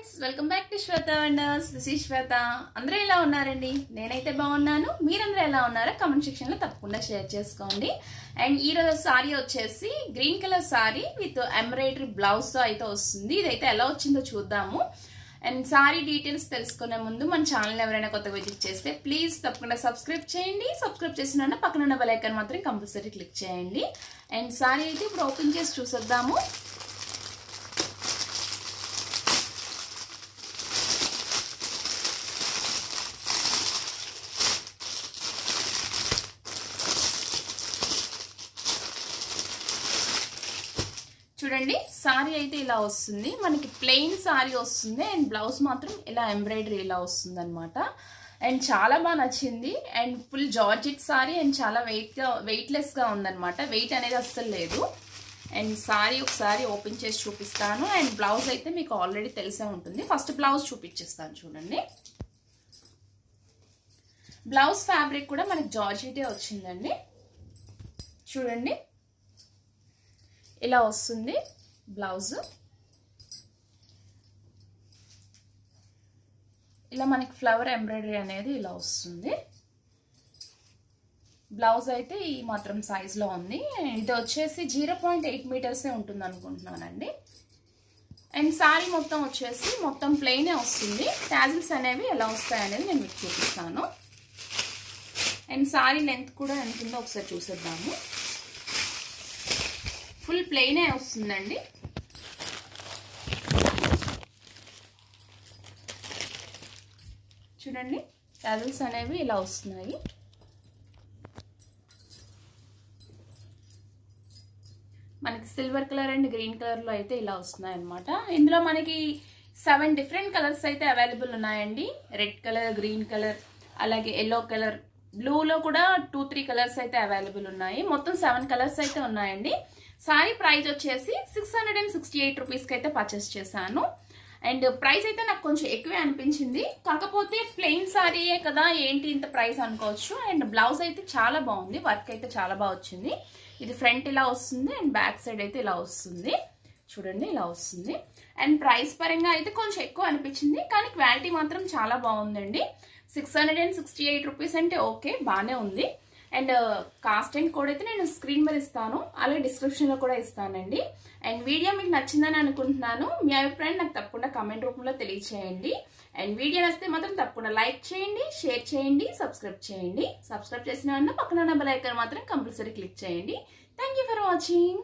Friends welcome back to Shweta wonders. This is Shweta. అందరూ ఎలా ఉన్నారండి? నేనైతే బాగున్నాను. మీరందరూ ఎలా ఉన్నారో కామెంట్ సెక్షన్ లో తప్పకుండా షేర్ చేసుకోండి. అండ్ ఈ రోజు సారీ వచ్చేసి green colour sorry with embroidery blouse తో అయితే వస్తుంది. ఇదైతే ఎలా వచ్చిందో చూద్దాము. అండ్ సారీ డీటెయిల్స్ తెలుసుకునే ముందు మన ఛానల్ ఎవరైనా కొత్తగా విజిట్ చేస్తే ప్లీజ్ తప్పకుండా సబ్స్క్రైబ్ చేయండి. సబ్స్క్రైబ్ చేసిన పక్కన ఉన్న బెల్ ఐకాన్ మాత్రం కంపల్సరీ క్లిక్ చేయండి. అండ్ సారీ అయితే ఇప్పుడు ఓపెన్ చేసి చూసేద్దాము. చూడండి, సారీ అయితే ఇలా వస్తుంది. మనకి ప్లెయిన్ సారీ వస్తుంది అండ్ బ్లౌజ్ మాత్రం ఇలా ఎంబ్రాయిడరీ ఇలా వస్తుంది అనమాట. అండ్ చాలా బాగా నచ్చింది. And full georgette sorry and చాలా వెయిట్లెస్ గా ఉందన్నమాట. వెయిట్ అనేది అస్సలు లేదు. అండ్ సారీ ఒకసారి ఓపెన్ చేసి చూపిస్తాను. అండ్ బ్లౌజ్ అయితే మీకు ఆల్రెడీ తెలిసే ఉంటుంది. ఫస్ట్ బ్లౌజ్ చూపించేస్తాను చూడండి. బ్లౌజ్ ఫ్యాబ్రిక్ కూడా మనకి జార్జెటే వచ్చిందండి. చూడండి, ఇలా వస్తుంది బ్లౌజ్. ఇలా మనకి ఫ్లవర్ ఎంబ్రాయిడరీ అనేది ఇలా వస్తుంది. బ్లౌజ్ అయితే ఈ మాత్రం సైజులో ఉంది. ఇది వచ్చేసి 0.8 మీటర్సే ఉంటుంది అనుకుంటున్నానండి. అండ్ సారీ మొత్తం వచ్చేసి మొత్తం ప్లెయినే వస్తుంది. టాజిల్స్ అనేవి ఎలా వస్తాయి అనేది నేను మీకు చూపిస్తాను. అండ్ సారీ లెంత్ కూడా ఎంత ఉందో ఒకసారి చూసేద్దాము. ఫుల్ ప్లెయినే వస్తుందండి. చూడండి, టాజిల్స్ అనేవి ఇలా వస్తున్నాయి. మనకి silver colour and green colour లో అయితే ఇలా వస్తున్నాయి అనమాట. ఇందులో మనకి 7 డిఫరెంట్ కలర్స్ అయితే అవైలబుల్ ఉన్నాయండి. రెడ్ కలర్, గ్రీన్ కలర్, అలాగే ఎల్లో కలర్, బ్లూలో కూడా 2-3 కలర్స్ అయితే అవైలబుల్ ఉన్నాయి. మొత్తం 7 కలర్స్ అయితే ఉన్నాయండి. సారీ ప్రైస్ వచ్చేసి 668 రూపీస్కి అయితే పర్చేస్ చేశాను. అండ్ ప్రైస్ అయితే నాకు కొంచెం ఎక్కువే అనిపించింది. కాకపోతే ప్లెయిన్ సారీయే కదా, ఏంటి ఇంత ప్రైస్ అనుకోవచ్చు. అండ్ బ్లౌజ్ అయితే చాలా బాగుంది. వర్క్ అయితే చాలా బాగా వచ్చింది. ఇది ఫ్రంట్ ఇలా వస్తుంది అండ్ బ్యాక్ సైడ్ అయితే ఇలా వస్తుంది. చూడండి, ఇలా వస్తుంది. అండ్ ప్రైస్ పరంగా అయితే కొంచెం ఎక్కువ అనిపించింది, కానీ క్వాలిటీ మాత్రం చాలా బాగుందండి. 668 రూపీస్ అంటే ఓకే, బాగానే ఉంది. అండ్ కాస్ట్ అండ్ కోడ్ అయితే నేను స్క్రీన్ మీద ఇస్తాను, అలాగే డిస్క్రిప్షన్లో కూడా ఇస్తానండి. అండ్ వీడియో మీకు నచ్చిందని అనుకుంటున్నాను. మీ అభిప్రాయం నాకు తప్పకుండా కామెంట్ రూపంలో తెలియచేయండి. అండ్ వీడియో నచ్చితే మాత్రం తప్పకుండా లైక్ చేయండి, షేర్ చేయండి, సబ్స్క్రైబ్ చేయండి. సబ్స్క్రైబ్ చేసిన పక్కన ఉన్న బెల్ ఐకాన్ మాత్రం కంపల్సరీ క్లిక్ చేయండి. Thank you for watching.